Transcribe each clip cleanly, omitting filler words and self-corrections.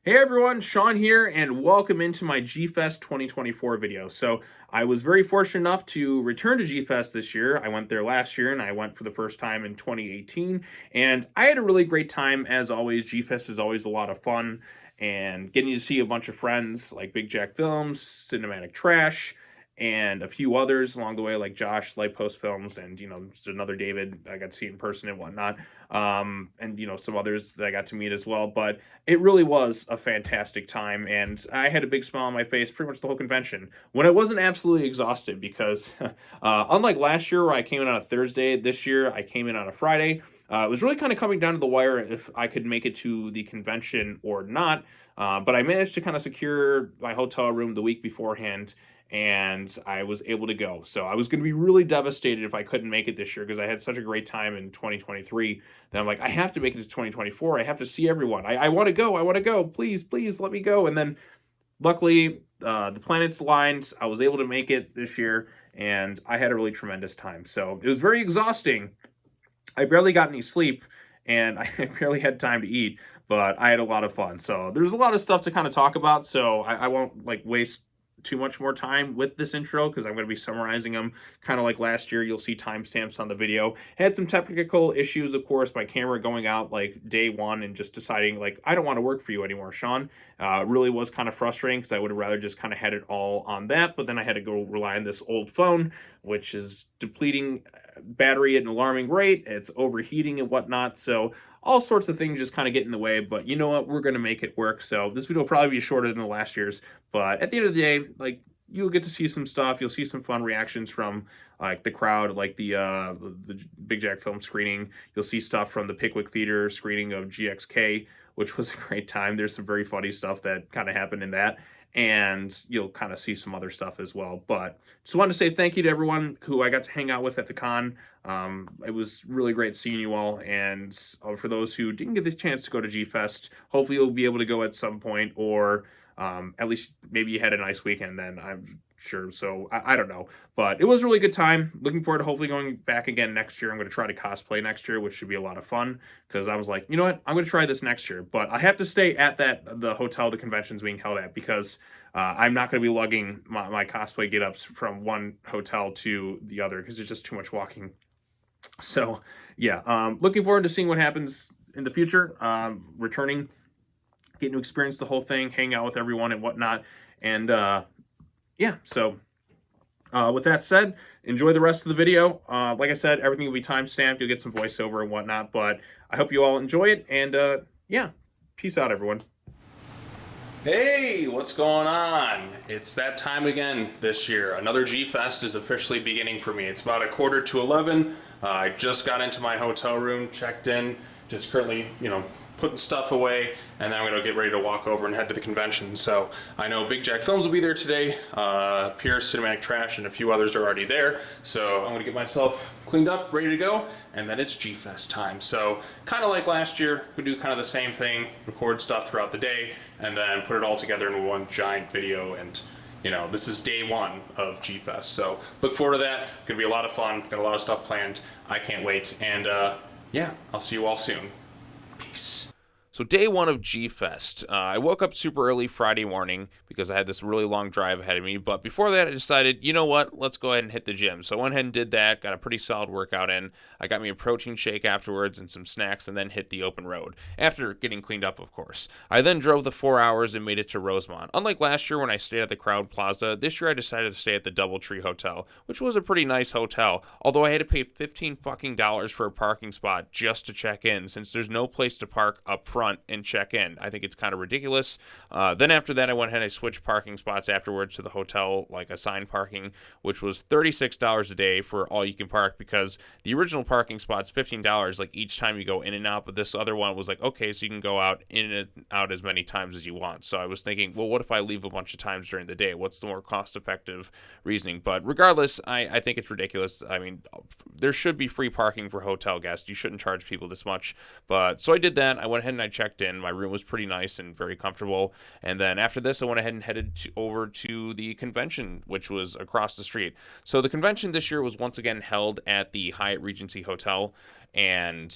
Hey everyone, Sean here, and welcome into my G-Fest 2024 video. So, I was very fortunate enough to return to G-Fest this year. I went there last year, and I went for the first time in 2018, and I had a really great time. As always, G-Fest is always a lot of fun, and getting to see a bunch of friends like Big Jack Films, Cinematic Trash, and a few others along the way, like Josh, Light Post Films, and just another David I got to see in person and whatnot, and some others that I got to meet as well. But it really was a fantastic time, and I had a big smile on my face pretty much the whole convention when I wasn't absolutely exhausted because, unlike last year where I came in on a Thursday, this year I came in on a Friday. It was really kind of coming down to the wire if I could make it to the convention or not, but I managed to kind of secure my hotel room the week beforehand, and I was able to go. So I was going to be really devastated if I couldn't make it this year because I had such a great time in 2023 that I'm like, I have to make it to 2024. I have to see everyone. I want to go. I want to go. Please, please let me go. And then luckily, the planets aligned. I was able to make it this year, and I had a really tremendous time. So it was very exhausting. I barely got any sleep, and I barely had time to eat, but I had a lot of fun. So there's a lot of stuff to kind of talk about. So I won't waste too much more time with this intro because I'm going to be summarizing them kind of like last year. You'll see timestamps on the video. Had some technical issues, of course, my camera going out like day one and just deciding I don't want to work for you anymore, Sean. Really was kind of frustrating because I would have rather just kind of had it all on that, but then I had to go rely on this old phone, which is depleting battery at an alarming rate. It's overheating and whatnot. So all sorts of things just kind of get in the way, but you know what? We're going to make it work. So this video will probably be shorter than the last year's, but at the end of the day, you'll get to see some stuff. You'll see some fun reactions from the crowd, like the Big Jack film screening. You'll see stuff from the Pickwick Theater screening of GXK, which was a great time. There's some very funny stuff that kind of happened in that, and you'll kind of see some other stuff as well. But just wanted to say thank you to everyone who I got to hang out with at the con. It was really great seeing you all, and for those who didn't get the chance to go to G-Fest, hopefully you'll be able to go at some point, or at least maybe you had a nice weekend then, I'm sure. So I don't know, but it was a really good time. Looking forward to hopefully going back again next year. I'm going to try to cosplay next year, which should be a lot of fun because I was like, you know what, I'm going to try this next year, but I have to stay at the hotel the convention's being held at because I'm not going to be lugging my cosplay get-ups from one hotel to the other because it's just too much walking. So yeah, looking forward to seeing what happens in the future. Returning, getting to experience the whole thing, hang out with everyone and whatnot, and yeah. So with that said, enjoy the rest of the video. Like I said, everything will be time-stamped. You'll get some voiceover and whatnot, but I hope you all enjoy it, and yeah, peace out, everyone. Hey, what's going on? It's that time again this year. Another G-Fest is officially beginning for me. It's about 11:15. I just got into my hotel room, checked in, just currently, putting stuff away, and then I'm going to get ready to walk over and head to the convention. So I know Big Jack Films will be there today. Pierce, Cinematic Trash, and a few others are already there. So I'm going to get myself cleaned up, ready to go, and then it's G-Fest time. So kind of like last year, we do kind of the same thing, record stuff throughout the day, and then put it all together in one giant video. And this is day one of G-Fest. So look forward to that. Gonna be a lot of fun. Got a lot of stuff planned. I can't wait. And yeah, I'll see you all soon. Peace. So day one of G-Fest. I woke up super early Friday morning because I had this really long drive ahead of me. But before that, I decided, you know what? Let's go ahead and hit the gym. So I went ahead and did that. Got a pretty solid workout in. I got me a protein shake afterwards and some snacks, and then hit the open road. After getting cleaned up, of course. I then drove the 4 hours and made it to Rosemont. Unlike last year when I stayed at the Crowd Plaza, this year I decided to stay at the Doubletree Hotel, which was a pretty nice hotel. Although I had to pay $15 fucking for a parking spot just to check in, since there's no place to park up front and check in. I think it's kind of ridiculous. Then after that, I went ahead and I switched parking spots afterwards to the hotel, assigned parking, which was $36 a day for all you can park, because the original parking spot's $15 each time you go in and out, but this other one was okay, so you can go out in and out as many times as you want. So I was thinking, well, what if I leave a bunch of times during the day? What's the more cost-effective reasoning? But regardless, I think it's ridiculous. I mean, there should be free parking for hotel guests. You shouldn't charge people this much. But so I did that. I went ahead and I checked in. My room was pretty nice and very comfortable. And then after this, I went ahead and headed over to the convention, which was across the street. So the convention this year was once again held at the Hyatt Regency Hotel, and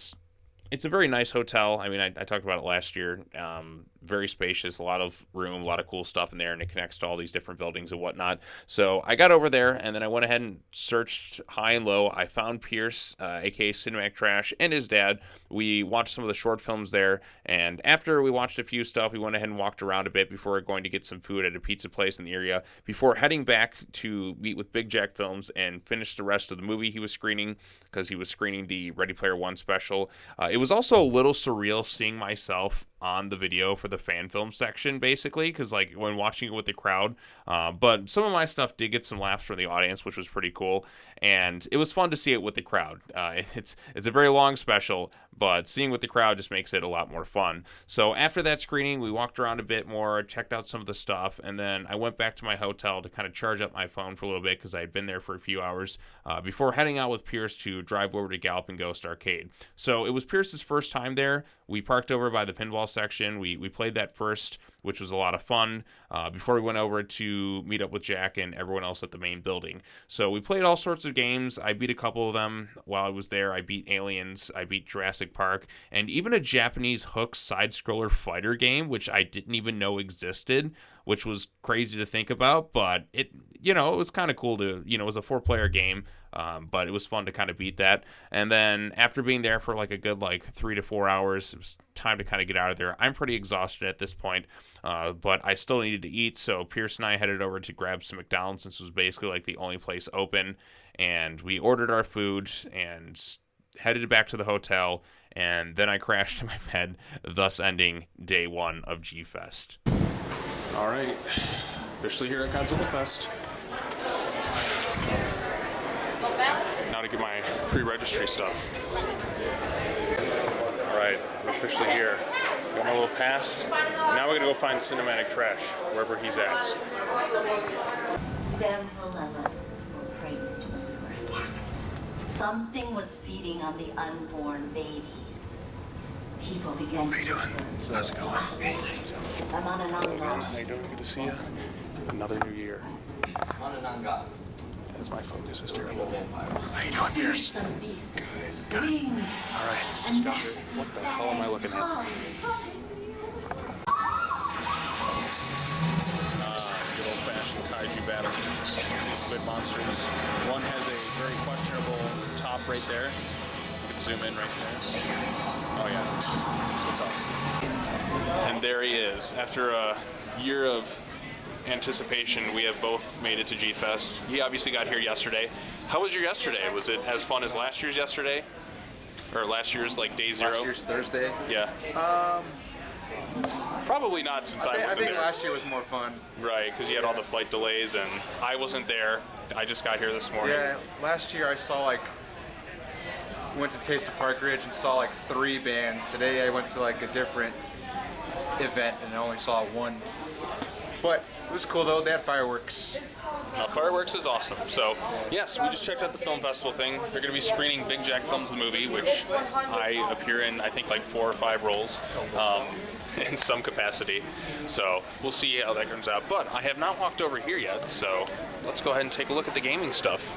it's a very nice hotel. I mean, I talked about it last year. very spacious, a lot of room, a lot of cool stuff in there, and it connects to all these different buildings and whatnot. So I got over there, and then I went ahead and searched high and low. I found Pierce, aka Cinematic Trash, and his dad. We watched some of the short films there, and after we watched a few stuff, we went ahead and walked around a bit before going to get some food at a pizza place in the area, before heading back to meet with Big Jack Films and finish the rest of the movie he was screening, because he was screening the Ready Player One special. It was also a little surreal seeing myself on the video for the fan film section, basically, because like when watching it with the crowd, but some of my stuff did get some laughs from the audience, which was pretty cool, and it was fun to see it with the crowd. It's a very long special, but seeing with the crowd just makes it a lot more fun. So after that screening, we walked around a bit more, checked out some of the stuff, and then I went back to my hotel to kind of charge up my phone for a little bit, because I had been there for a few hours before heading out with Pierce to drive over to Galloping Ghost Arcade. So it was Pierce's first time there. We parked over by the pinball section. We played that first, which was a lot of fun, before we went over to meet up with Jack and everyone else at the main building. So we played all sorts of games. I beat a couple of them while I was there. I beat Aliens, I beat Jurassic Park, and even a Japanese hook side-scroller fighter game, which I didn't even know existed, which was crazy to think about, but it was kind of cool to, it was a 4-player game, but it was fun to kind of beat that. And then after being there for like a good 3 to 4 hours, it was time to kind of get out of there. I'm pretty exhausted at this point, but I still needed to eat, so Pierce and I headed over to grab some McDonald's, since it was basically like the only place open, and we ordered our food and headed back to the hotel, and then I crashed in my bed, thus ending day 1 of G-Fest. All right, officially here at Godzilla Fest. Now to get my pre-registry stuff. All right, we're officially here. Got my little pass. Now we're gonna go find Cinematic Trash, wherever he's at. Several of us were pregnant when we were attacked. Something was feeding on the unborn babies. People began to whisper. How's it going? I'm on an How you doing? Good to see you. Another new year. As my focus is terrible. How you doing, Pierce? beast. Good. Wings. All right, just got here. What the hell am I looking at? Good old-fashioned kaiju battle. Squid monsters. One has a very questionable top right there. You can zoom in right there. Oh yeah, what's up? And there he is. After a year of anticipation, we have both made it to G-Fest. He obviously got here yesterday. How was your yesterday? Was it as fun as last year's yesterday? Or last year's day 0? Last year's Thursday? Yeah. Probably not, since I wasn't there. I think last year was more fun. Right, because you had all the flight delays, and I wasn't there. I just got here this morning. Yeah, last year I saw went to Taste of Park Ridge and saw 3 bands. Today I went to a different event and I only saw 1. But it was cool though, they had fireworks. Fireworks is awesome. So, yes, we just checked out the film festival thing. They're going to be screening Big Jack Films, the movie, which I appear in, I think, 4 or 5 roles in some capacity. So, we'll see how that turns out. But I have not walked over here yet, so let's go ahead and take a look at the gaming stuff.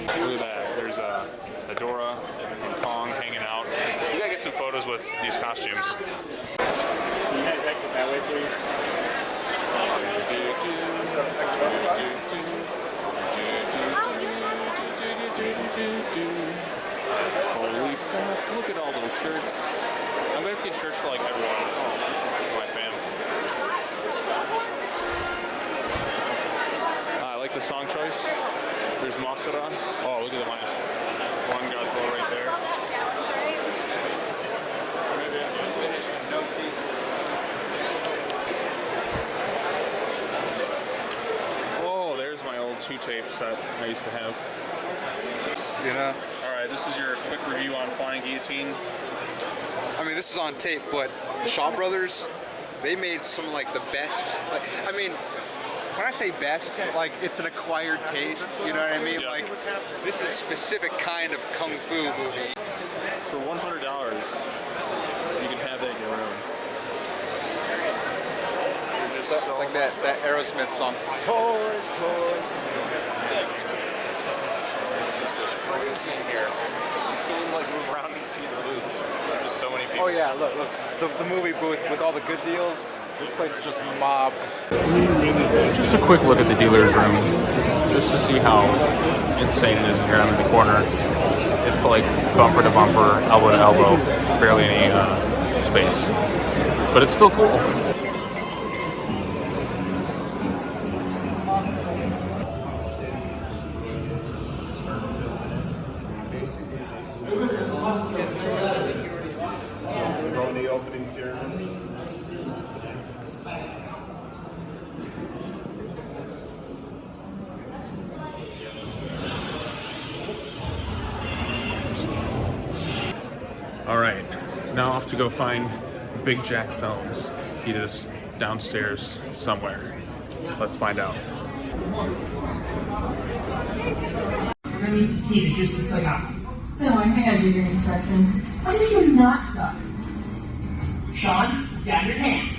Look at that. There's Adora and Kong hanging out. We got to get some photos with these costumes. Can you guys exit that way, please? Holy crap, look at all those shirts. I'm gonna have to get shirts for everyone. For my fam. I like the song choice. There's Masura. Oh, look at the -1 Godzilla right there. Oh, there's my old 2-tape set I used to have. Alright, this is your quick review on Flying Guillotine. I mean, this is on tape, but the Shaw Brothers, they made some the best. When I say best, It's an acquired taste, you know what I mean? Yeah. this is a specific kind of kung fu movie. For $100, you can have that in your room. It's like that Aerosmith song. Toys, toys. This is just crazy in here. You can't even like move around and see the booths. There's just so many people. Oh yeah, look. The movie booth with all the good deals. This place is just mobbed. Just a quick look at the dealer's room, just to see how insane it is in here. I'm in the corner. It's like bumper to bumper, elbow to elbow, barely any space. But it's still cool. The opening ceremony. All right, now off to go find Big Jack Films. He is downstairs somewhere. Let's find out. We're gonna need to keep it just like that. Don't worry, I gotta do your instruction. What have you not done? Sean, down your hand.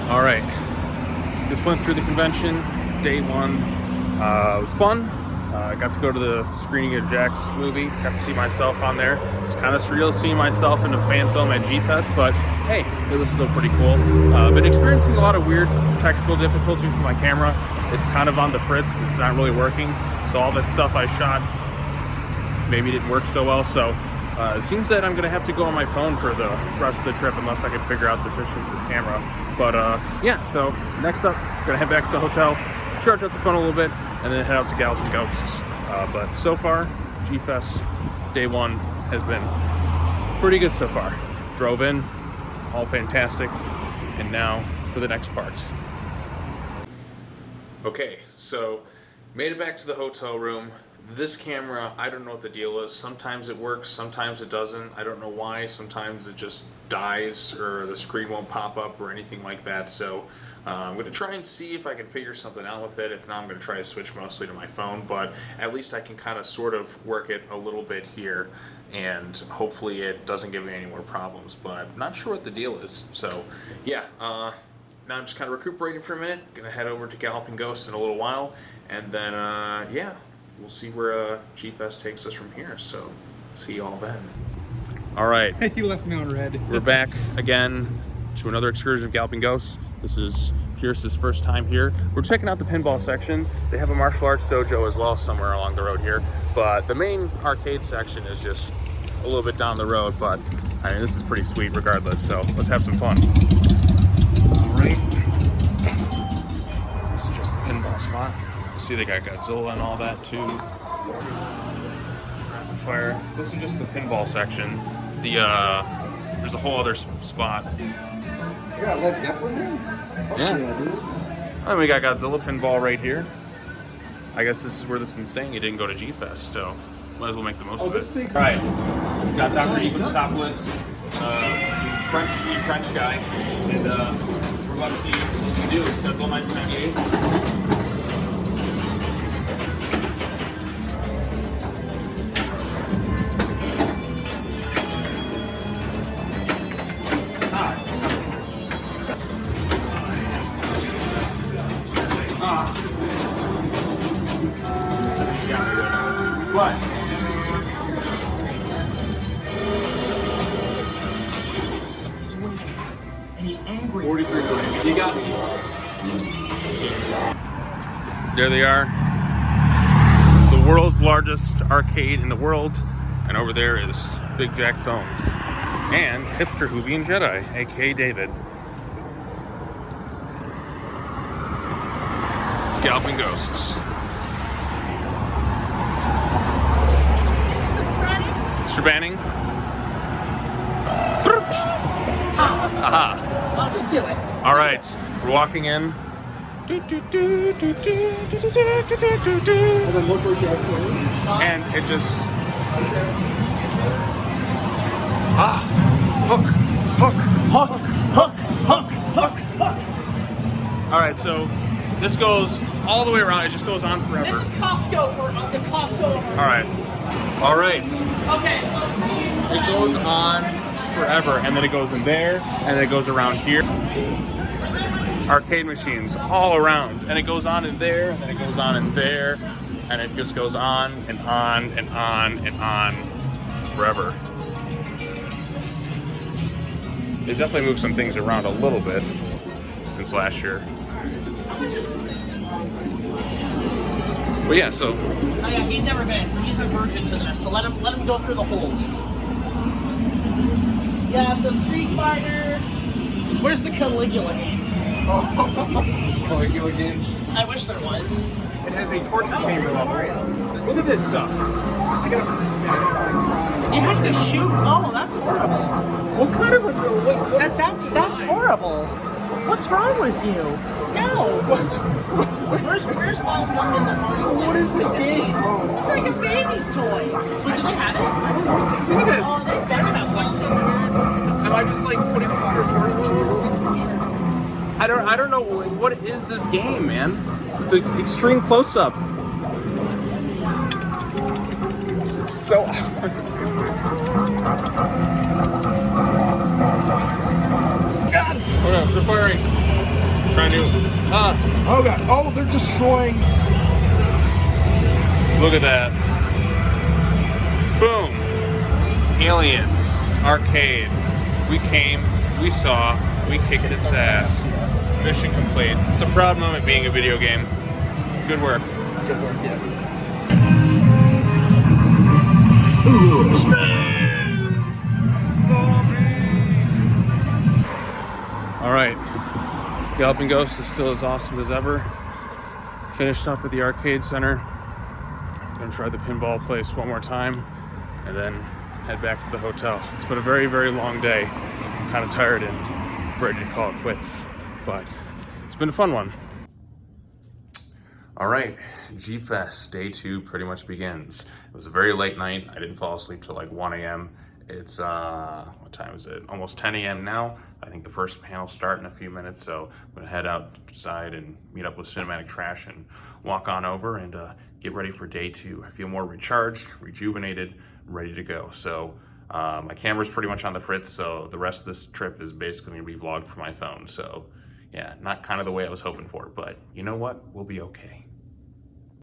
All right, just went through the convention, day one. It was fun. Got to go to the screening of Jack's movie. Got to see myself on there. It's kind of surreal seeing myself in a fan film at G-Fest, but hey, it was still pretty cool. Been experiencing a lot of weird technical difficulties with my camera. It's kind of on the fritz. It's not really working. So all that stuff I shot maybe didn't work so well. So it seems that I'm going to have to go on my phone for the rest of the trip unless I can figure out this issue with this camera. But yeah, so next up, going to head back to the hotel, charge up the phone a little bit, and then head out to Galloping Ghosts. But so far, G-Fest day one has been pretty good so far. Drove in, all fantastic, and now for the next part. Okay, so made it back to the hotel room. This camera, I don't know what the deal is. Sometimes it works, sometimes it doesn't. I don't know why. Sometimes it just dies or the screen won't pop up or anything like that. So I'm going to try and see if I can figure something out with it. If not, I'm going to try to switch mostly to my phone. But at least I can kind of sort of work it a little bit here. And hopefully it doesn't give me any more problems. But I'm not sure what the deal is. So yeah, now I'm just kind of recuperating for a minute. Going to head over to Galloping Ghost in a little while. And then, yeah. We'll see where G-Fest takes us from here, so see you all then. All right. You left me on red. We're back again to another excursion of Galloping Ghosts. This is Pierce's first time here. We're checking out the pinball section. They have a martial arts dojo as well somewhere along the road here, but the main arcade section is just a little bit down the road, but I mean, this is pretty sweet regardless, so let's have some fun. All right. This is just the pinball spot. See, they got Godzilla and all that too. Rapid fire. This is just the pinball section. There's a whole other spot. You got Led Zeppelin there? Yeah. Dude. And we got Godzilla pinball right here. I guess this is where this one's staying. It didn't go to G-Fest, so might as well make the most of it. All right, got Dr. Equistopoulos, French guy, and we're about to see what we do. Godzilla 1998. What? And he's angry. 43 million. You got me. There they are. The world's largest arcade in the world. And over there is Big Jack Films. And Hipster Hoovian Jedi, aka David. Galloping Ghosts. Mr. Banning? Aha. I'll just do it. All right, we're walking in. And it just... Hook. All right, so this goes all the way around. It just goes on forever. This is Costco for the Costco. All right. Okay, so It goes on forever, and then it goes in there, and then it goes around here. Arcade machines all around, and it goes on in there, and then it goes on in there, and it just goes on and on and on and on forever. They definitely moved some things around a little bit since last year. But yeah, so oh yeah, he's never been, so he's a virgin to this. So let him go through the holes. Yeah, so Street Fighter. Where's the Caligula game? Caligula game. I wish there was. It has a torture chamber level. Look at this stuff. You have to shoot. Oh, that's horrible. What kind of a That's horrible. What's wrong with you? No. Where's Wild Gun in the Mario? What is this game? It's like a baby's toy. Wait, do they have it? Look at this. Oh, they better This have is like one. some weird. Am I just like putting a fire torture chamber? I don't know what is this game, man. The extreme close up. It's so. God! Okay, they're firing. Trying to. Oh god! Oh, they're destroying. Look at that. Boom. Aliens. Arcade. We came. We saw. We kicked its ass. Mission complete. It's a proud moment being a video game. Good work. Good work, yeah. All right. Galloping Ghost is still as awesome as ever. Finished up at the arcade center. Gonna try the pinball place one more time and then head back to the hotel. It's been a very, very long day. I'm kind of tired and ready to call it quits, but it's been a fun one. All right, G-Fest Day 2 pretty much begins. It was a very late night. I didn't fall asleep till like 1 a.m. It's, what time is it? Almost 10 a.m. now. I think the first panel start in a few minutes, so I'm gonna head outside and meet up with Cinematic Trash and walk on over and get ready for Day 2. I feel more recharged, rejuvenated, ready to go. So my camera's pretty much on the fritz, so the rest of this trip is basically gonna be vlogged from my phone. So yeah, not kind of the way I was hoping for, but you know what? We'll be okay.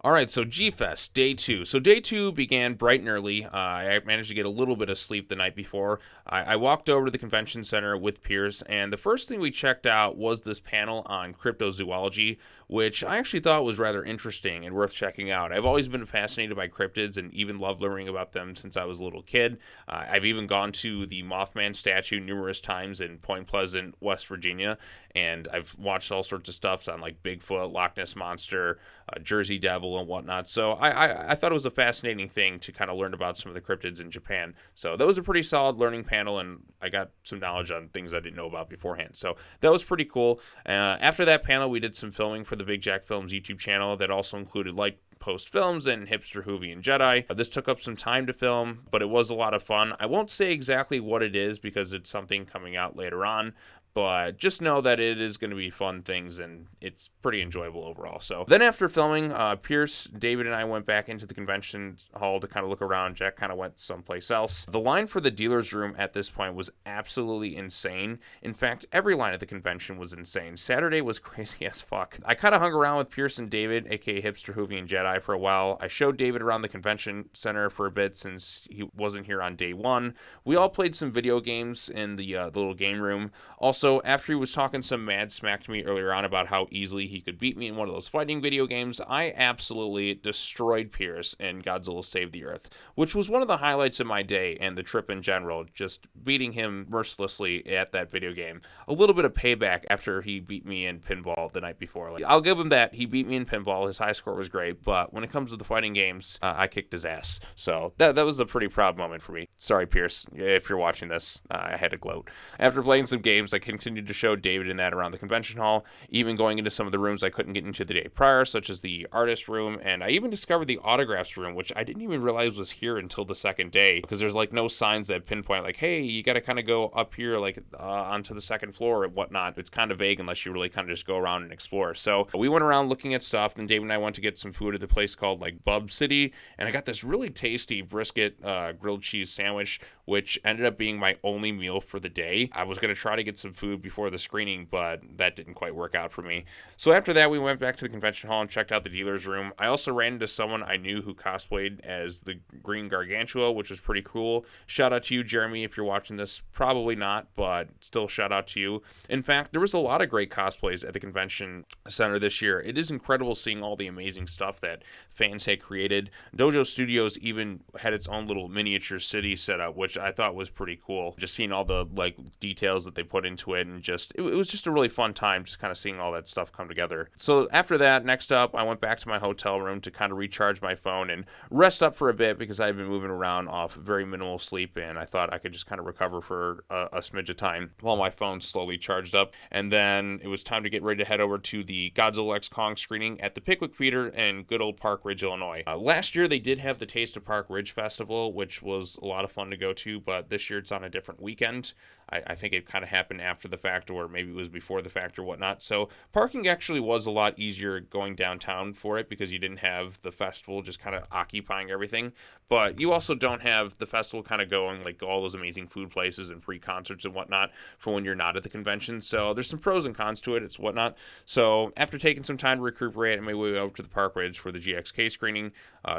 All right, so G-Fest, Day 2. So Day 2 began bright and early. I managed to get a little bit of sleep the night before. I walked over to the convention center with Pierce, and the first thing we checked out was this panel on cryptozoology, which I actually thought was rather interesting and worth checking out. I've always been fascinated by cryptids and even loved learning about them since I was a little kid. I've even gone to the Mothman statue numerous times in Point Pleasant, West Virginia, and I've watched all sorts of stuff on like Bigfoot, Loch Ness Monster, Jersey Devil, and whatnot. So I thought it was a fascinating thing to kind of learn about some of the cryptids in Japan. So that was a pretty solid learning panel, and I got some knowledge on things I didn't know about beforehand. So that was pretty cool. After that panel, we did some filming for the Big Jack Films YouTube channel that also included like Post Films and Hipster Hoovian Jedi. This took up some time to film, but it was a lot of fun. I won't say exactly what it is because it's something coming out later on, but just know that it is going to be fun things and it's pretty enjoyable overall. So then after filming, Pierce, David, and I went back into the convention hall to kind of look around. Jack kind of went someplace else. The line for the dealer's room at this point was absolutely insane. In fact, every line at the convention was insane. Saturday was crazy as fuck. I kind of hung around with Pierce and David, aka Hipster Hoovian Jedi, for a while. I showed David around the convention center for a bit since he wasn't here on day one. We all played some video games in the little game room. Also, Also, after he was talking some mad smack to me earlier on about how easily he could beat me in one of those fighting video games, I absolutely destroyed Pierce in Godzilla Save the Earth, which was one of the highlights of my day and the trip in general, just beating him mercilessly at that video game. A little bit of payback after he beat me in pinball the night before. Like, I'll give him that. He beat me in pinball. His high score was great, but when it comes to the fighting games, I kicked his ass. So that was a pretty proud moment for me. Sorry, Pierce, if you're watching this, I had to gloat. After playing some games, I continued to show David and that around the convention hall, even going into some of the rooms I couldn't get into the day prior, such as the artist room, and I even discovered the autographs room, which I didn't even realize was here until the second day, because there's like no signs that pinpoint like, hey, you got to kind of go up here like onto the second floor and whatnot. It's kind of vague unless you really kind of just go around and explore. So we went around looking at stuff, then David and I went to get some food at the place called like Bub City, and I got this really tasty brisket grilled cheese sandwich, which ended up being my only meal for the day. I was going to try to get some food before the screening, but that didn't quite work out for me. So after that, we went back to the convention hall and checked out the dealer's room. I also ran into someone I knew who cosplayed as the Green Gargantua, which was pretty cool. Shout out to you, Jeremy, if you're watching this. Probably not, but still shout out to you. In fact, there was a lot of great cosplays at the convention center this year. It is incredible seeing all the amazing stuff that fans had created. Dojo Studios even had its own little miniature city set up, which I thought was pretty cool. Just seeing all the like details that they put into it, and just it was just a really fun time just kind of seeing all that stuff come together. So after that, next up, I went back to my hotel room to kind of recharge my phone and rest up for a bit, because I had been moving around off very minimal sleep, and I thought I could just kind of recover for a smidge of time while my phone slowly charged up. And then it was time to get ready to head over to the Godzilla X Kong screening at the Pickwick Theater in good old Park Ridge, Illinois. Last year they did have the Taste of Park Ridge Festival, which was a lot of fun to go to, but this year it's on a different weekend. I think it kind of happened after the fact, or maybe it was before the fact or whatnot. So parking actually was a lot easier going downtown for it, because you didn't have the festival just kind of occupying everything. But you also don't have the festival kind of going like all those amazing food places and free concerts and whatnot for when you're not at the convention. So there's some pros and cons to it. It's whatnot. So after taking some time to recuperate, I made my way over to the Park Ridge for the GXK screening.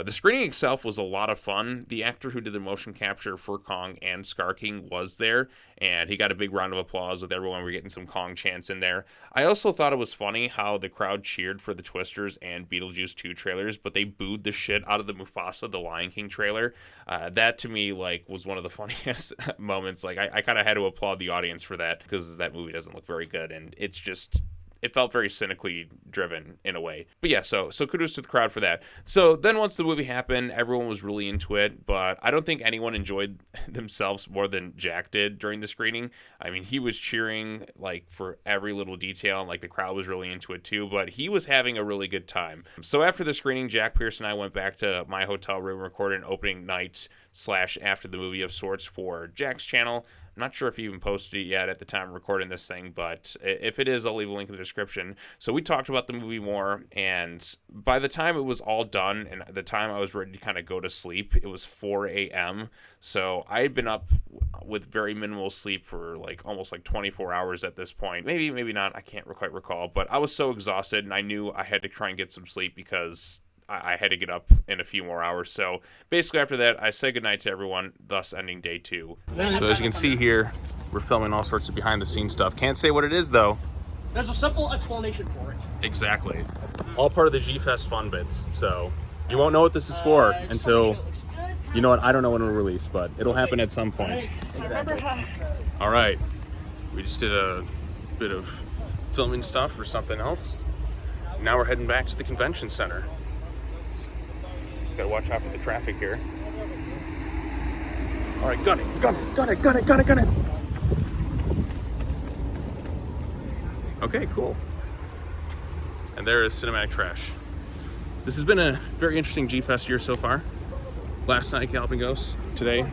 The screening itself was a lot of fun. The actor who did the motion capture for Kong and Scar King was there, and he got a big round of applause with everyone. We're getting some Kong chants in there. I also thought it was funny how the crowd cheered for the Twisters and Beetlejuice 2 trailers, but they booed the shit out of the Mufasa The Lion King trailer. That to me like was one of the funniest moments. Like I kind of had to applaud the audience for that, because that movie doesn't look very good, and it's just, it felt very cynically driven in a way. But yeah, so kudos to the crowd for that. So then once the movie happened, everyone was really into it, but I don't think anyone enjoyed themselves more than Jack did during the screening. I mean, he was cheering like for every little detail, and like the crowd was really into it too, but he was having a really good time. So after the screening, Jack Pierce and I went back to my hotel room, recorded an opening night / after the movie of sorts for Jack's channel. I'm not sure if he even posted it yet at the time of recording this thing, but if it is, I'll leave a link in the description. So we talked about the movie more, and by the time it was all done, and the time I was ready to kind of go to sleep, it was 4 a.m. So I had been up with very minimal sleep for like almost like 24 hours at this point. Maybe not, I can't quite recall, but I was so exhausted, and I knew I had to try and get some sleep because I had to get up in a few more hours. So basically after that, I said goodnight to everyone, thus ending day 2. So as you can see here, we're filming all sorts of behind the scenes stuff. Can't say what it is though. There's a simple explanation for it. Exactly. All part of the G-Fest fun bits. So you won't know what this is for until, you know what, I don't know when it'll release, but it'll happen at some point. Exactly. All right. We just did a bit of filming stuff for something else. Now we're heading back to the convention center. Gotta watch out for the traffic here. All right, gun it. Okay, cool. And there is Cinematic Trash. This has been a very interesting G-Fest year so far. Last night, Galloping Ghost. Today,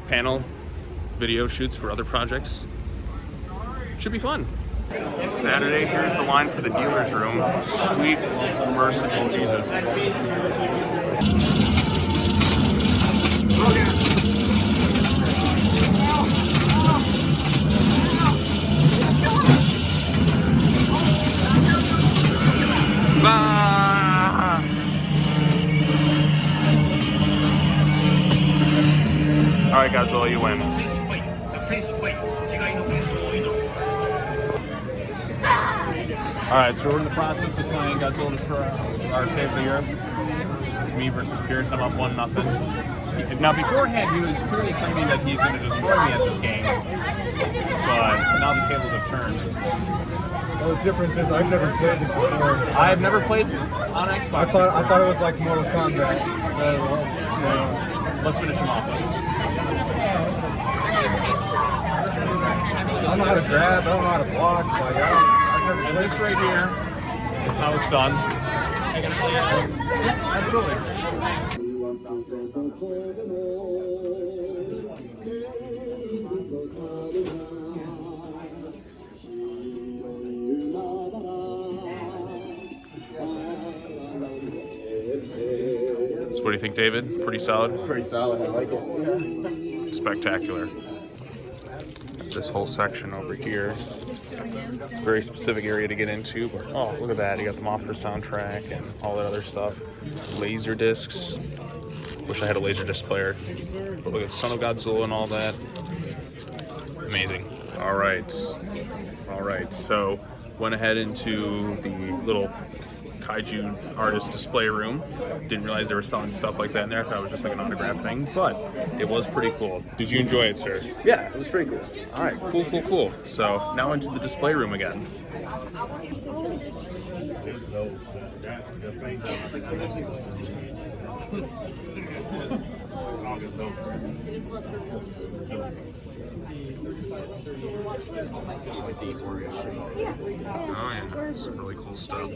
panel, video shoots for other projects. Should be fun. It's Saturday. Here's the line for the dealer's room. Sweet, merciful Jesus. Ah! All right, Godzilla, you win. Alright, so we're in the process of playing Godzilla Destroy or Save the Earth. It's me versus Pierce. I'm up 1-0. Now beforehand he was clearly claiming that he's going to destroy me at this game. But now the tables have turned. Well, the difference is I've never played this before. I've never played on Xbox. I thought it was like Mortal Kombat. Let's finish him off. I don't know how to grab, I don't know how to block. Like, And this right here is how it's done. I gotta play it. Yeah, absolutely. So what do you think, David? Pretty solid? pretty solid, I like it. Spectacular. This whole section over here. It's a very specific area to get into, but oh, look at that. You got the Mothra soundtrack and all that other stuff. Laser discs. Wish I had a laser disc player. But look at Son of Godzilla and all that. Amazing. All right. So went ahead into the little kaiju artist display room. Didn't realize they were selling stuff like that in there. I thought it was just like an autograph thing, but it was pretty cool. Did you enjoy it, sir? Yeah, it was pretty cool. All right, cool. So now into the display room again. Oh yeah, some really cool stuff.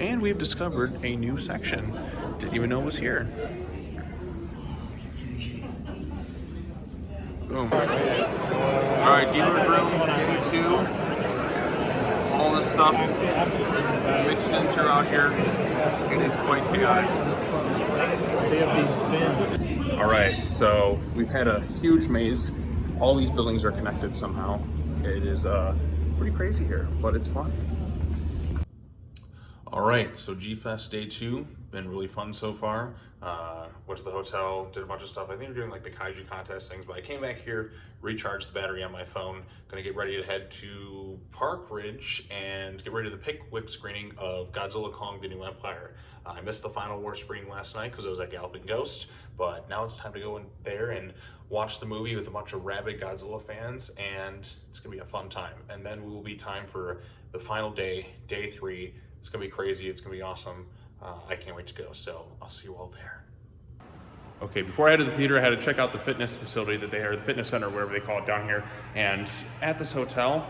And we've discovered a new section. Didn't even know it was here. Boom. Alright, Dealer's Room, day 2. All this stuff mixed in throughout here. It is quite chaotic. Alright, so we've had a huge maze. All these buildings are connected somehow. It is pretty crazy here, but it's fun. All right, so G-Fest Day 2, been really fun so far. Went to the hotel, did a bunch of stuff. I think we're doing like the kaiju contest things, but I came back here, recharged the battery on my phone, gonna get ready to head to Park Ridge and get ready to the Pickwick screening of Godzilla Kong: The New Empire. I missed the Final War screening last night because I was at Galloping Ghost, but now it's time to go in there and watch the movie with a bunch of rabid Godzilla fans, and it's gonna be a fun time. And then we will be time for the final day, Day 3. It's gonna be crazy, it's gonna be awesome. I can't wait to go, so I'll see you all there. Okay, before I head to the theater, I had to check out the fitness facility that they are, the fitness center, whatever they call it down here. And at this hotel,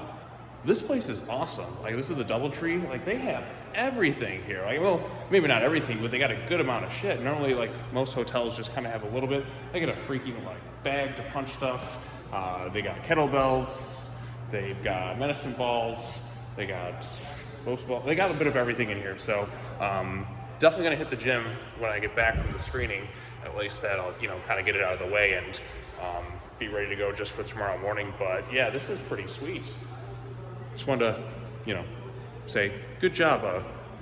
this place is awesome. Like, this is the DoubleTree. Like, they have everything here. Like, well, maybe not everything, but they got a good amount of shit. Normally, like, most hotels just kind of have a little bit. They got a freaking, like, bag to punch stuff. They got kettlebells. They've got medicine balls. They got ball. They got a bit of everything in here. So, definitely gonna hit the gym when I get back from the screening. At least that'll, you know, kind of get it out of the way and be ready to go just for tomorrow morning. But yeah, this is pretty sweet. Just wanted to, you know, say good job,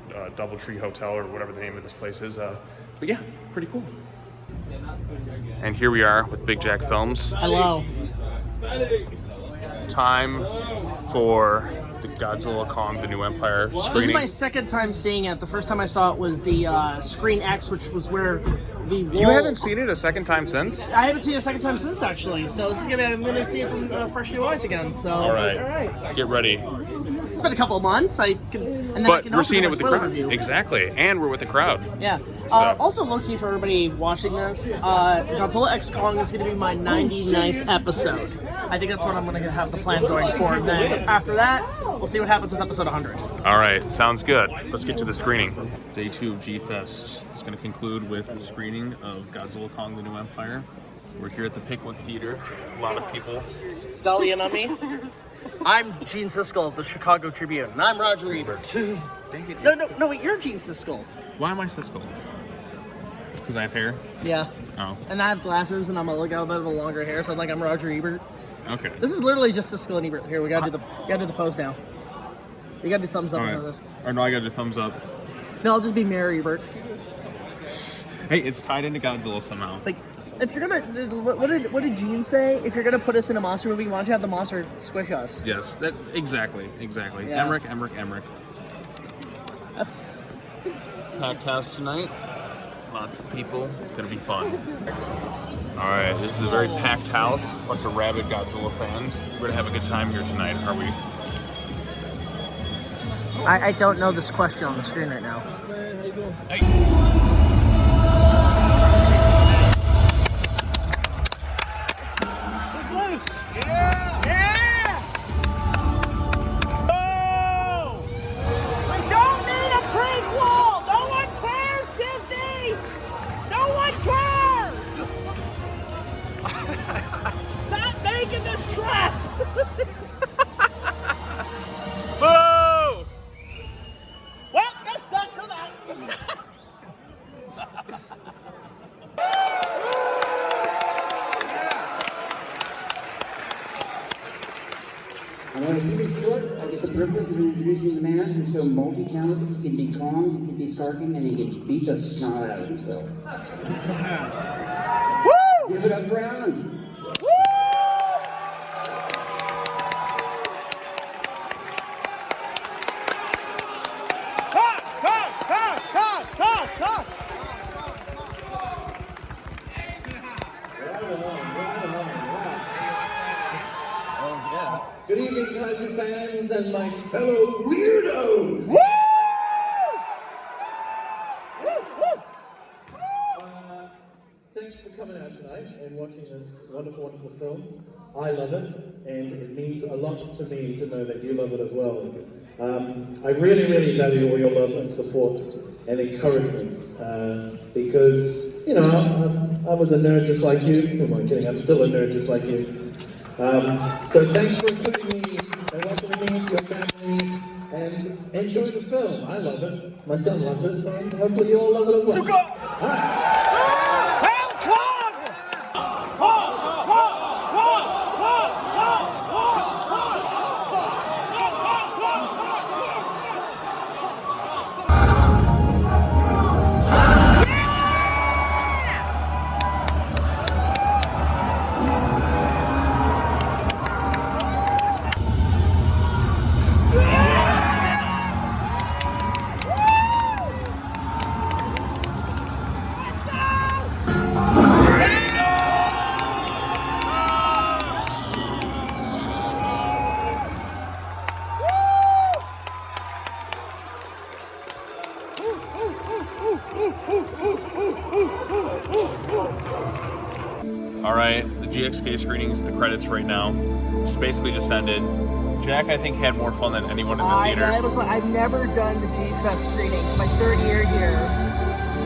DoubleTree Hotel or whatever the name of this place is. But yeah, pretty cool. And here we are with Big Jack Films. Hello. Time for the Godzilla Kong: The New Empire screening. This is my second time seeing it. The first time I saw it was the Screen X, which was where the wall... You haven't seen it a second time since? I haven't seen it a second time since, actually. So this is I'm gonna see it from fresh new eyes again. So all right, get ready. It's been a couple of months. And then I But can we're also seeing do it a with the spoiler crowd. review. Exactly, and we're with the crowd. Yeah. Also, low-key for everybody watching this, Godzilla X Kong is going to be my 99th episode. I think that's what I'm going to have the plan going for. And then after that, we'll see what happens with episode 100. All right, sounds good. Let's get to the screening. Day 2 of G-Fest is going to conclude with the screening of Godzilla Kong: The New Empire. We're here at the Pickwick Theater. A lot of people. Stallion on me. I'm Gene Siskel of the Chicago Tribune. And I'm Roger Ebert. Dang it. No, wait, you're Gene Siskel. Why am I Siskel? Because I have hair? Yeah. Oh. And I have glasses, and I'm a little bit of a longer hair, so I'm Roger Ebert. Okay. This is literally just a Skill and Ebert. Here, we gotta do the pose now. You gotta do thumbs up. All right. Or no, I gotta do thumbs up. No, I'll just be Mayor Ebert. Hey, it's tied into Godzilla somehow. It's like, if you're gonna, what did Gene say? If you're gonna put us in a monster movie, why don't you have the monster squish us? Yes, that exactly. Yeah. Emmerich. That's Packed house tonight. Lots of people. Gonna be fun. All right, this is a very packed house. Bunch of rabid Godzilla fans. We're gonna have a good time here tonight, are we? I don't know this question on the screen right now. And when I keep it short, I get the privilege of introducing the man who's so multi-talented. He can be calm, he can be snarking, and he can beat the snot out of himself. Woo! Give it up for Alan. Good evening, Kaiju fans and my fellow weirdos! Woo! Thanks for coming out tonight and watching this wonderful, wonderful film. I love it, and it means a lot to me to know that you love it as well. I really, really value all your love and support and encouragement because, you know, I was a nerd just like you. Who am I kidding? I'm still a nerd just like you. So thanks for including me and welcoming me into your family and enjoy the film. I love it. My son loves it, so hopefully you all love it as well. Alright, the GXK screenings, the credits right now. Just basically just ended. Jack, I think, had more fun than anyone in the theater. I've never done the G-Fest screenings. My third year here.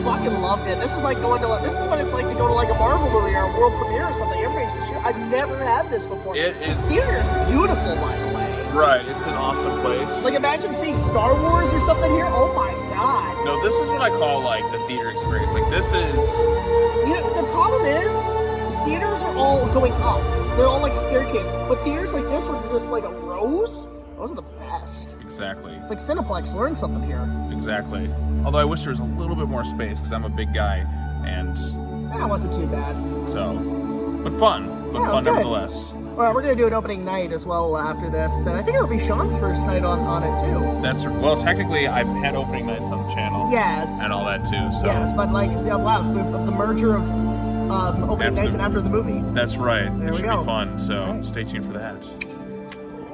Fucking loved it. This is like this is what it's like to go to like a Marvel movie or a world premiere or something. Everybody's just I've never had this before. This theater is beautiful, by the way. Right, it's an awesome place. Like, imagine seeing Star Wars or something here. Oh my god. No, this is what I call like the theater experience. Like, this is. You know, the problem is, theaters are all going up. They're all like staircase. But theaters like this, with just like a rows, those are the best. Exactly. It's like Cineplex. Learn something here. Exactly. Although I wish there was a little bit more space because I'm a big guy, and That wasn't too bad. so, but fun. But Yeah, it was fun good. nevertheless. Well, we're gonna do an opening night as well after this, and I think it'll be Sean's first night on it too. That's well, technically I've had opening nights on the channel. Yes. And all that too. So. Yes, but like, yeah, wow, the merger of opening nights and after the movie. That's right. There It we should go. be fun. So stay tuned for that.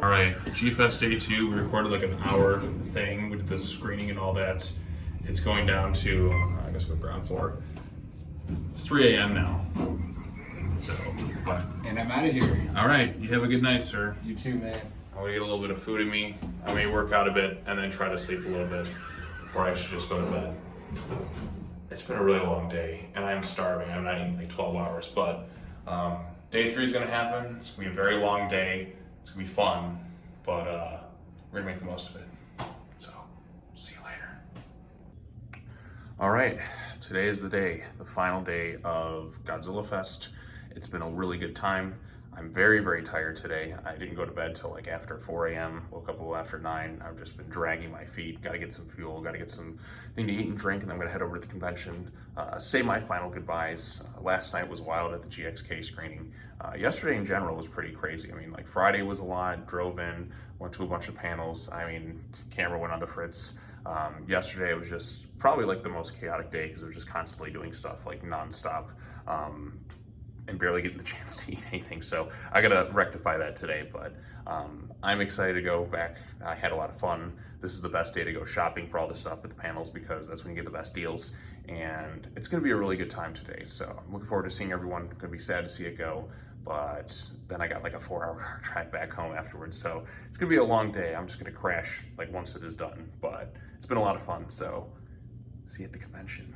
All right, G-Fest Day 2. We recorded like an hour thing. We did the screening and all that. It's going down to, I guess, we're ground floor. It's 3 a.m. now. So, but. And I'm out of here. All right, you have a good night, sir. You too, man. I'm gonna get a little bit of food in me. I may work out a bit and then try to sleep a little bit, or I should just go to bed. It's been a really long day, and I am starving. I'm not eating like 12 hours, but day 3 is gonna happen. It's gonna be a very long day. It's gonna be fun, but we're gonna make the most of it. So, see you later. All right, today is the day, the final day of Godzilla Fest. It's been a really good time. I'm very, very tired today. I didn't go to bed till like after 4 a.m., woke up a little after 9. I've just been dragging my feet. Got to get some fuel, got to get something to eat and drink, and then I'm going to head over to the convention, say my final goodbyes. Last night was wild at the GXK screening. Yesterday in general was pretty crazy. I mean, like Friday was a lot, drove in, went to a bunch of panels. I mean, camera went on the fritz. Yesterday it was just probably like the most chaotic day because it was just constantly doing stuff like nonstop and barely getting the chance to eat anything. So I gotta rectify that today, but I'm excited to go back. I had a lot of fun. This is the best day to go shopping for all this stuff at the panels because that's when you get the best deals, and it's gonna be a really good time today. So I'm looking forward to seeing everyone. Gonna be sad to see it go, but then I got like a 4-hour car drive back home afterwards. So it's gonna be a long day. I'm just gonna crash like once it is done, but it's been a lot of fun. So see you at the convention.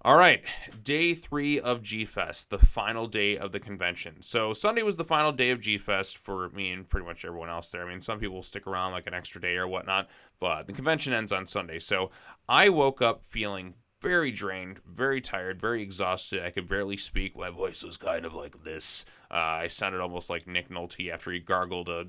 All right, day 3 of G-Fest, the final day of the convention. So Sunday was the final day of G-Fest for me and pretty much everyone else there. I mean, some people stick around like an extra day or whatnot, but the convention ends on Sunday. So I woke up feeling very drained, very tired, very exhausted. I could barely speak. My voice was kind of like this. I sounded almost like Nick Nolte after he gargled a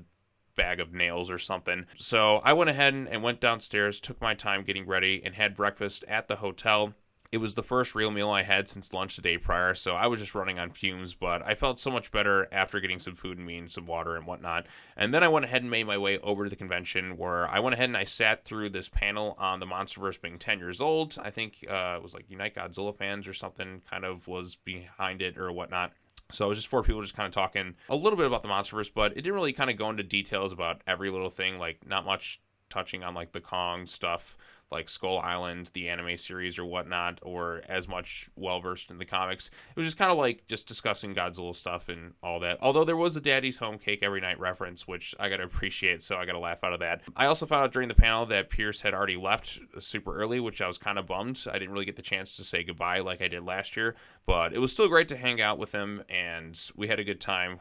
bag of nails or something. So I went ahead and went downstairs, took my time getting ready, and had breakfast at the hotel. It was the first real meal I had since lunch the day prior, so I was just running on fumes, but I felt so much better after getting some food in me and some water and whatnot. And then I went ahead and made my way over to the convention, where I went ahead and I sat through this panel on the MonsterVerse being 10 years old. I think it was like Unite Godzilla Fans or something kind of was behind it or whatnot. So it was just 4 people just kind of talking a little bit about the MonsterVerse, but it didn't really kind of go into details about every little thing, like not much touching on like the Kong stuff, like Skull Island, the anime series or whatnot, or as much well-versed in the comics. It was just kind of like just discussing Godzilla stuff and all that. Although there was a Daddy's Home Cake Every Night reference, which I got to appreciate, so I got to laugh out of that. I also found out during the panel that Pierce had already left super early, which I was kind of bummed. I didn't really get the chance to say goodbye like I did last year, but it was still great to hang out with him, and we had a good time,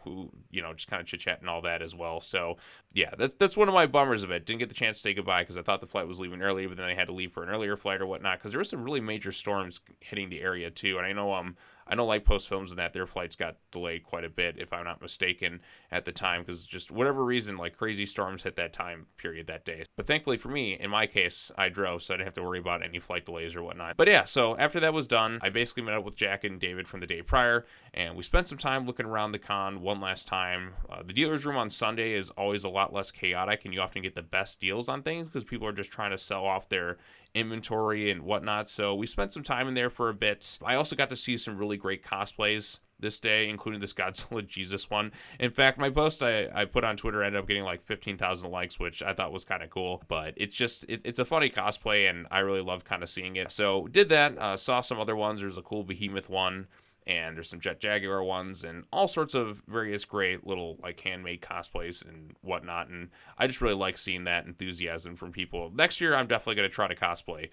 just kind of chit-chat and all that as well. So yeah, that's one of my bummers of it. Didn't get the chance to say goodbye because I thought the flight was leaving early, but then I had to leave for an earlier flight or whatnot because there were some really major storms hitting the area too. And I know Light Post Films and that their flights got delayed quite a bit, if I'm not mistaken, at the time, because just whatever reason, like crazy storms hit that time period that day. But thankfully for me, in my case, I drove, so I didn't have to worry about any flight delays or whatnot. But yeah, so after that was done, I basically met up with Jack and David from the day prior, and we spent some time looking around the con one last time. The dealer's room on Sunday is always a lot less chaotic, and you often get the best deals on things because people are just trying to sell off their inventory and whatnot. So we spent some time in there for a bit. I also got to see some really great cosplays this day, including this Godzilla Jesus one. In fact, my post I put on Twitter ended up getting like 15,000 likes, which I thought was kind of cool. But it's just, it's a funny cosplay, and I really loved kind of seeing it. So did that, saw some other ones. There's a cool Behemoth one, and there's some Jet Jaguar ones, and all sorts of various great little like handmade cosplays and whatnot. And I just really like seeing that enthusiasm from people. Next year, I'm definitely going to try to cosplay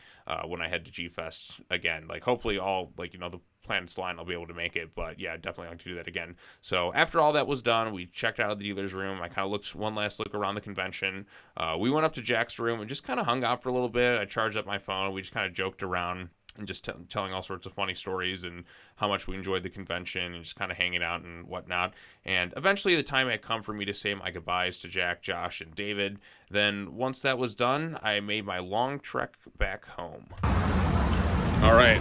when I head to G-Fest again. Like hopefully all the planets line, I'll be able to make it. But yeah, definitely like to do that again. So after all that was done, we checked out of the dealer's room. I kind of looked one last look around the convention. We went up to Jack's room and just kind of hung out for a little bit. I charged up my phone. We just kind of joked around and just telling all sorts of funny stories and how much we enjoyed the convention and just kind of hanging out and whatnot. And eventually the time had come for me to say my goodbyes to Jack, Josh, and David. Then once that was done, I made my long trek back home. All right,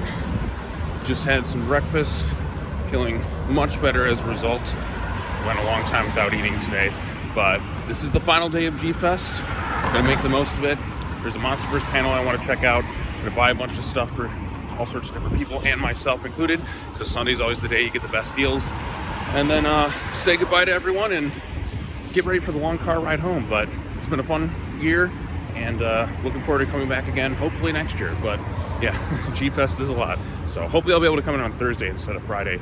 just had some breakfast, feeling much better as a result. Went a long time without eating today, but this is the final day of G-Fest. Gonna make the most of it. There's a MonsterVerse panel I want to check out. Gonna buy a bunch of stuff for all sorts of different people, and myself included, because Sunday's always the day you get the best deals. And then say goodbye to everyone and get ready for the long car ride home. But it's been a fun year, and looking forward to coming back again, hopefully next year. But yeah, G-Fest is a lot. So hopefully I'll be able to come in on Thursday instead of Friday,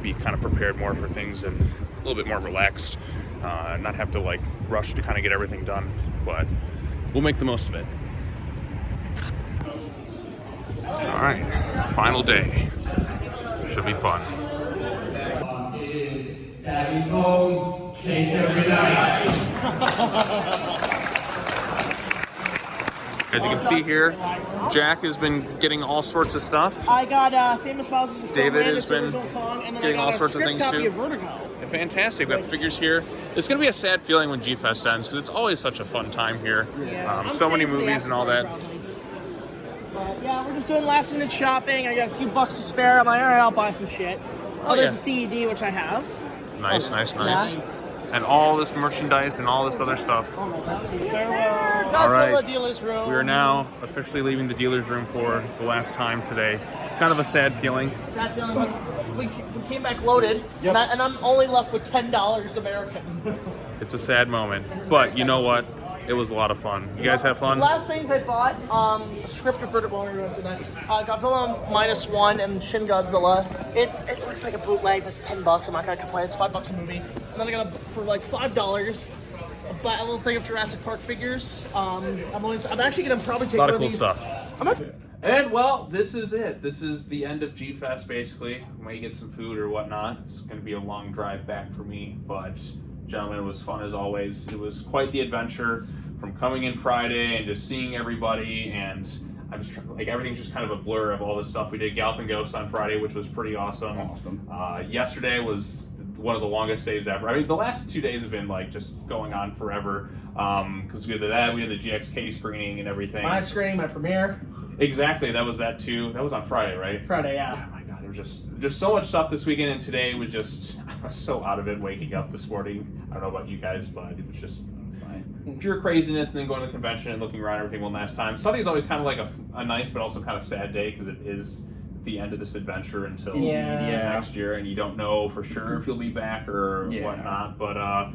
be kind of prepared more for things and a little bit more relaxed, not have to like rush to kind of get everything done. But we'll make the most of it. All right, final day. Should be fun. It is Daddy's Home Cake Every Night. As you can see here, Jack has been getting all sorts of stuff. I got Famous Bowser's Film David Land, has It's been Original Kong, and then getting I got all a sorts of script things, copy too. of Vertigo. Fantastic. We've got the figures here. It's going to be a sad feeling when G-Fest ends because it's always such a fun time here. Yeah. So many I'm saving for the movies and all after that. party probably. But yeah, we're just doing last minute shopping. I got a few bucks to spare. I'm like, all right, I'll buy some shit. Oh, there's a CED, which I have. Nice. And all this merchandise and all this other stuff. Farewell, All Godzilla right. dealer's room. We are now officially leaving the dealer's room for the last time today. It's kind of a sad feeling. That feeling like we came back loaded, and I'm only left with $10 American. It's a sad moment. But you know what? It was a lot of fun. You guys have fun? Last things I bought, a script of Vertigo, Godzilla -1 and Shin Godzilla. It looks like a bootleg, but it's $10. I'm not gonna complain. It's $5 a movie. And then I got for like $5 a little thing of Jurassic Park figures. I'm actually gonna probably take A lot one of cool these. stuff. And well, this is it. This is the end of G-Fest basically. We may get some food or whatnot. It's gonna be a long drive back for me, but gentlemen, it was fun as always. It was quite the adventure from coming in Friday and just seeing everybody, and I'm just like everything's just kind of a blur of all the stuff we did. Galloping Ghost on Friday, which was pretty awesome. Yesterday was one of the longest days ever. I mean, the last 2 days have been like just going on forever because we had the GXK screening and everything. My screening, my premiere. Exactly, that was that too. That was on Friday, right? Friday, yeah. Oh my god, there was just so much stuff this weekend, and today was just I was so out of it waking up this morning. I don't know about you guys, but it was just pure craziness, and then going to the convention and looking around everything one last time. Sunday's always kind of like a nice but also kind of sad day because it is the end of this adventure until next year, and you don't know for sure if you'll be back or whatnot. But I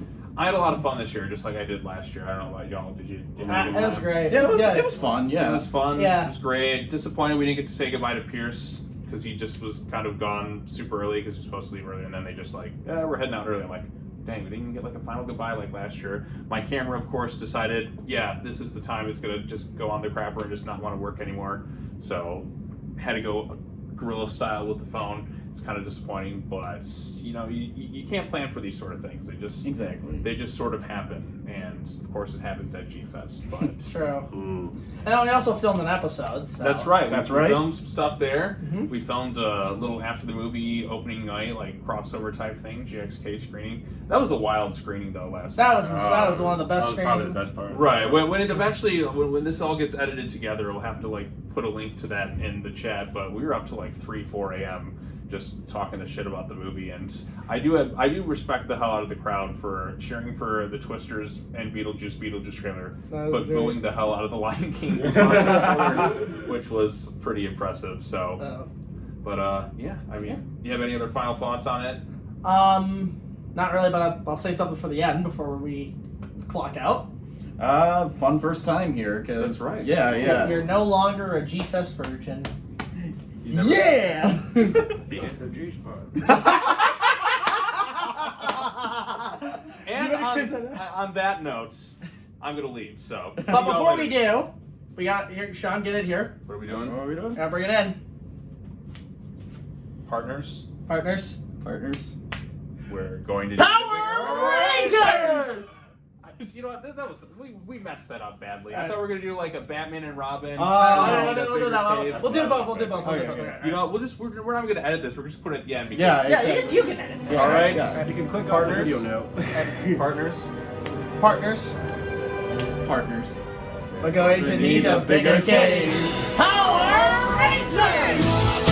had a lot of fun this year, just like I did last year. I don't know about y'all. Did you? Did you It was great. Yeah, it was fun. Yeah, it was fun. Yeah. It was great. Disappointed we didn't get to say goodbye to Pierce because he just was kind of gone super early because he was supposed to leave early, and then they just like, yeah, we're heading out early. I'm like, dang, we didn't even get like a final goodbye like last year. My camera, of course, decided, yeah, this is the time it's gonna just go on the crapper and just not want to work anymore. So had to go guerrilla style with the phone. It's kind of disappointing, but you know, you can't plan for these sort of things. They just sort of happen, and of course it happens at G-Fest. But true. And we also filmed an episode. So. That's right. That's we right. filmed some stuff there. We filmed a little after the movie opening night, like crossover type thing, GXK screening. That was a wild screening though last night. That was one of the best. That was probably the best part. Right. When it eventually, when this all gets edited together, we'll have to like put a link to that in the chat. But we were up to like 3-4 a.m. just talking the shit about the movie, and I do respect the hell out of the crowd for cheering for the Twisters and Beetlejuice trailer, but booing the hell out of the Lion King, which was pretty impressive. So, but yeah, I mean, you have any other final thoughts on it? Not really, but I'll say something for the end before we clock out. Fun first time here. Cause, That's right. Yeah. You're no longer a G-Fest virgin. Yeah! The end of G-Spot. And on that note, I'm gonna leave. So, But before we do, we got here. Sean, get it here. what are we doing? What are we doing? Gotta bring it in, Partners, partners. we're going to Power Rangers! You know what? That was we messed that up badly. I thought we were gonna do like a Batman and Robin. We'll do that. We'll do both. Okay. You know, we're not gonna edit this. We're just put it at the end. Because, Yeah, you can edit this. All right. Yeah. You can click on the Partners. video now. Partners. Partners. We're going to need a bigger cage. Power Rangers!